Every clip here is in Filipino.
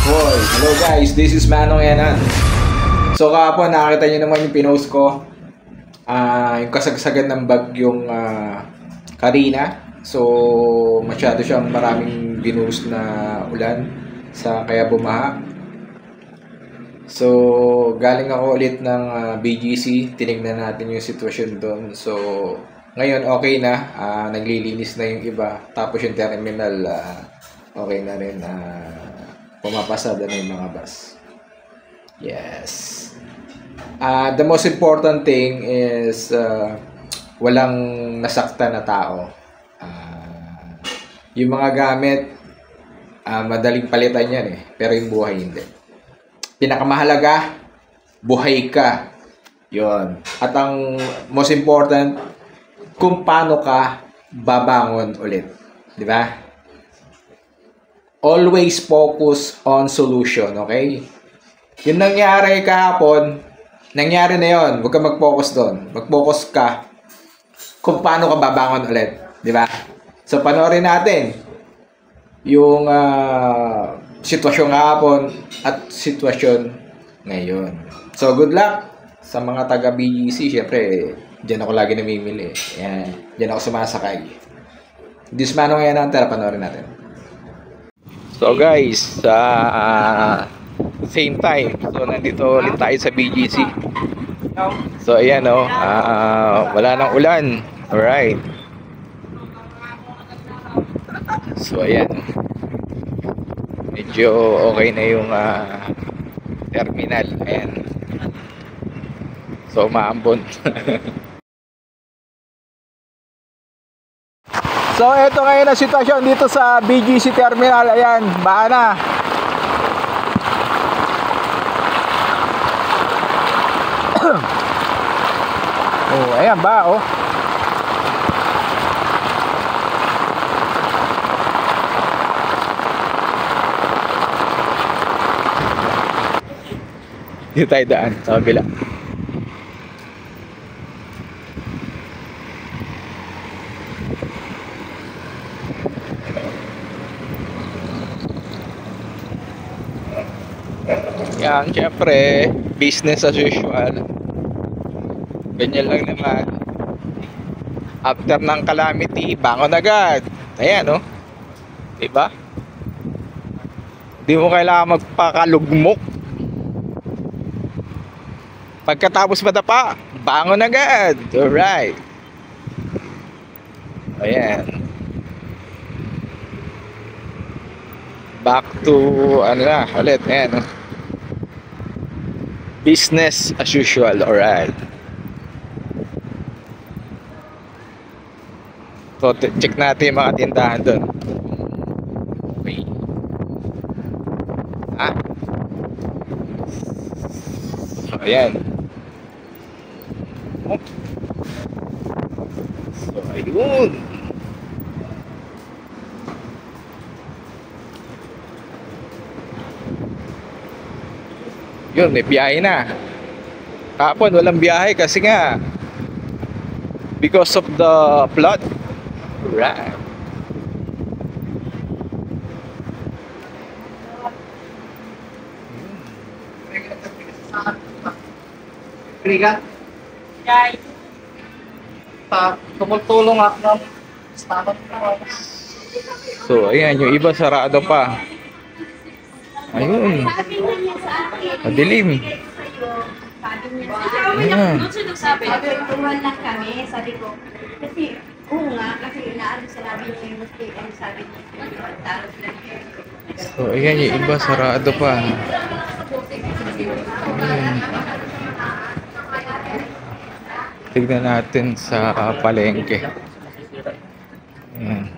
Boy, hello guys, this is Manong Yanan. So kahapon nakita niyo naman yung pinost ko, yung kasagsagan ng bagyong Karina. So masyado siyang maraming binuhos na ulan kaya bumaha. So galing ako ulit ng BGC, tinignan natin yung sitwasyon doon. So ngayon okay na, naglilinis na yung iba. Tapos yung terminal okay na rin, pumapasada na yung mga bus. Yes. The most important thing is walang nasakta na tao. Yung mga gamit, madaling palitan yan eh. Pero yung buhay hindi. Pinakamahalaga, buhay ka. Yon. At ang most important, kung paano ka babangon ulit. Di ba? Always focus on solution, okay? Yung nangyari kahapon, nangyari na yon. Huwag ka mag-focus doon. Mag-focus ka kung paano ka babangon ulit. Di ba? So, panoorin natin yung sitwasyon kahapon at sitwasyon ngayon. So, good luck sa mga taga-BGC. Siyempre, dyan ako lagi namimili. Yan. Dyan ako sumasakay. This Manong Yanan, tara panoorin natin. So guys, same time. So nandito ulit tayo sa BGC. So ayan wala nang ulan. Alright. So ayan. Medyo okay na yung terminal. Ayan. So maambon. So, ito ngayon ang sitwasyon dito sa BGC Terminal. Ayan, baha na. Oh, ayan ba, oh. Dito tayo daan, sa kabila. Yan, syempre, business as usual. Ganyan lang naman. After ng calamity, bangon agad. Ayan, no? Diba? Hindi mo kailangan magpakalugmok. Pagkatapos madapa, bangon agad. Alright. Ayan. Back to, ano na, ulit. Ayan, no? Business as usual, alright. So, check natin yung mga tindahan doon. Okay. So, ayan. Oh. So, ayun. Yun, may biyahe na. Kapon, walang biyahe kasi nga because of the flood. Right. Kriga? Guys. Tumultulong ako ng stomach ko. So, ayan, yung iba sarado pa. Ayun. Madilim. Ayan. Sabi ko, lang kami. Sabi ko, kasi, oo nga, kasi inaano sinabi niyo yung mistake ang sabi niyo. So, ayan, yung iba sarado pa. Ayan. Tignan natin sa palengke. Ayan.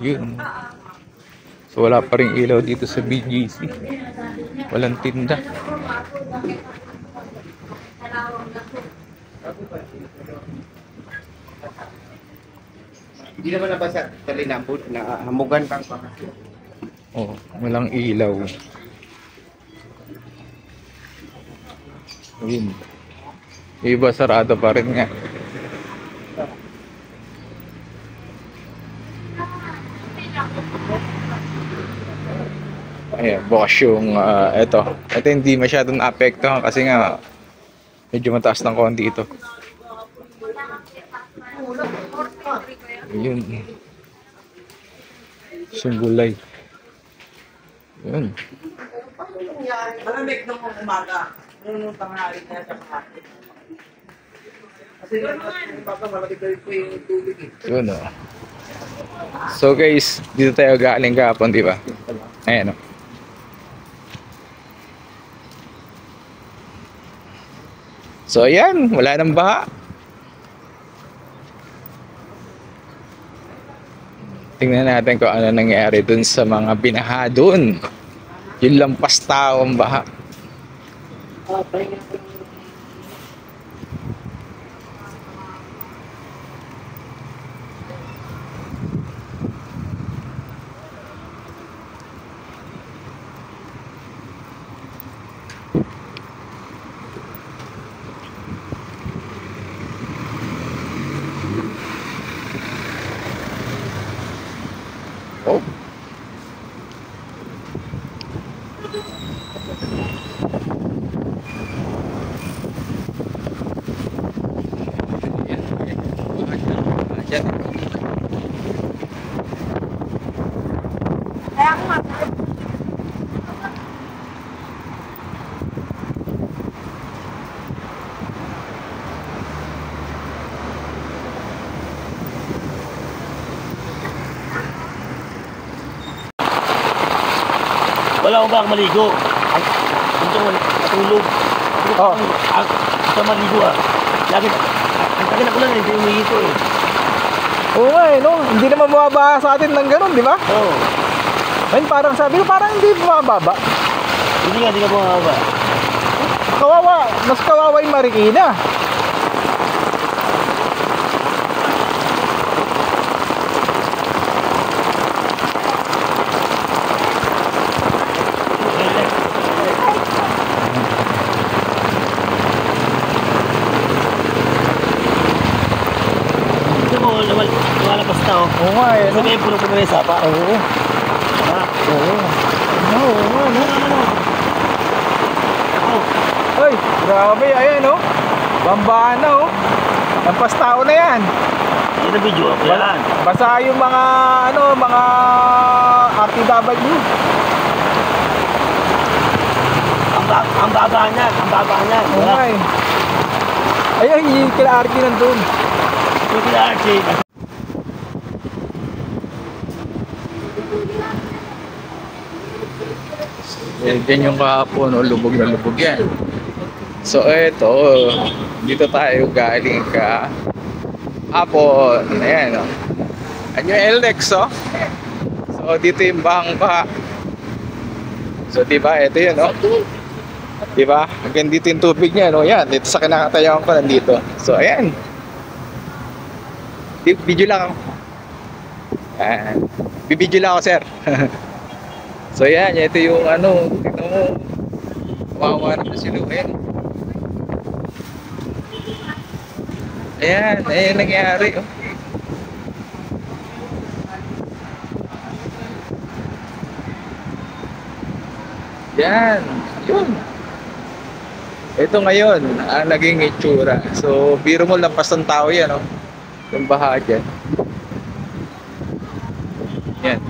Yun. So wala pa rin ilaw dito sa BGC. Walang tinda. Hindi naman nabasa talinambot na hamugan kang pa. Oh, walang ilaw. Ayun. Yung iba sarado pa rin nga. Ayan, bukas yung ito hindi masyadong naapektuhan kasi nga medyo mataas ng konti ito. Ayun. Sunggulay. Ayun. Malamig nung umaga. Nung tanghali na siya kahapon. Kasi yung baka malamig na yung tubig eh. Yun So guys, dito tayo galing kahapon, di ba? Ayan So ayan, wala nang baha. Tingnan natin kung ano nangyari dun sa mga binaha dun. Yung lampas tao ang baha. Oh. Kaya ako nga. Wala ko ba maligo? Gusto ko matulog. Oh. Gusto maligo Lagi, ang tagal ako lang hindi umiiko eh. Oo nga no? Hindi naman bumabaha sa atin ng ganun, di ba? Oo. Ayun, parang sabi ko, parang hindi bumababa. Hindi ka bumababa. Kawawa, mas kawawa yung Marikina. Lumalabas na Oo nga no? Sabi yung puno-puno na yung sapa. Oo. Oo. Ay, grabe, ayan Bambahan na Lampas tao na yan. Ito video ako yan. Basa yung mga mga RTW. Ang baba niyan. Oo nga Ayun, yung kila RT nandun. Ito kila RT. Yan yung kahapon, lubog na lubog yan. So eto, dito tayo galing kahapon. Ayan Ano yung LX So dito yung bangka. So diba, ito yun Diba? Hanggang dito yung tubig niya Yan, dito sa kinakatayan ko nandito. So ayan. Video lang ako. Ayan. Bibidyo lang ako, sir. So yan, ito yung tignan mo. Wawa na sila. Ayan nangyari Yan, yun. Ito ngayon, naging itsura. So, biro mo lampas ng tao yan yung baha dyan. Yan.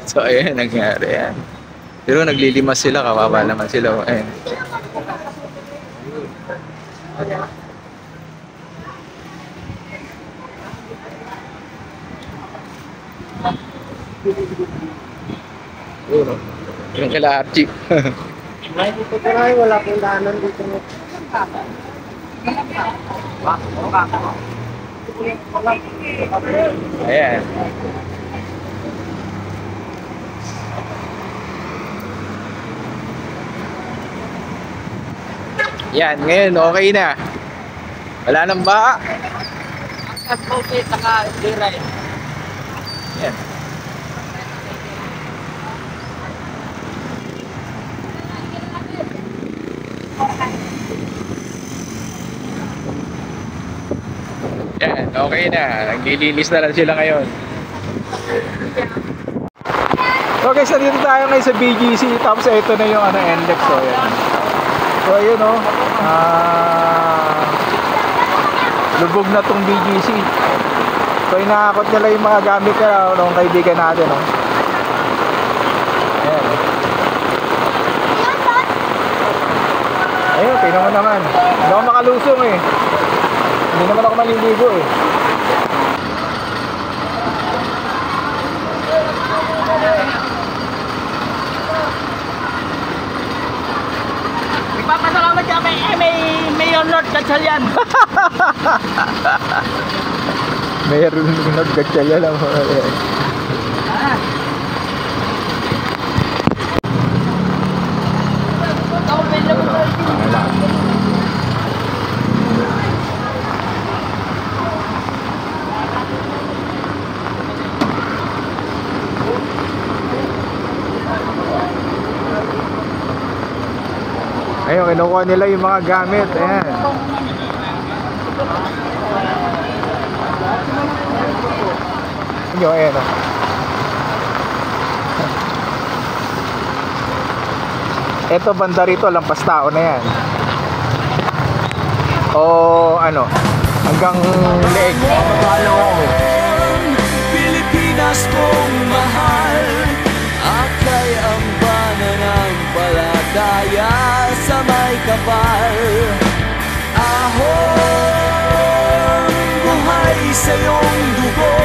So ayan, nangyari yan. Pero naglilimas sila, kawawa naman sila. Ayan. Yung kila Archie. Wala akong daanan dito. Ayan. Yan, ngayon okay na. Wala nang baha. Okay, saka liray. Yan. Okay na, naglilinis na lang sila ngayon. So guys, nandito tayo ngayon sa BGC. Tapos ito na yung NLEX. So ayan. So ayun o. Lubog na tong BGC. So inaakot nila yung mga gamit na ng kaibigan natin. O. Ayan. Ayun, tingnan mo naman. Hindi ako makalusong eh. Hindi naman ako maliligo eh. Nagpapasalamat kami may Mayor Lord Gatchalian. Mayroon naggatsalya lang. Ayun, kinukuha nila yung mga gamit. Ayan. Ayan, ayan. Ito banda rito, lampas tao na yan. O ano, hanggang leeg. Pilipinas kong mahal, akay ang pananampalataya sa may kapal. Ahon, buhay sa iyong dugo,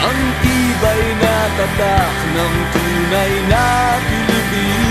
ang tibay na tatak ng tunay na Pilipino.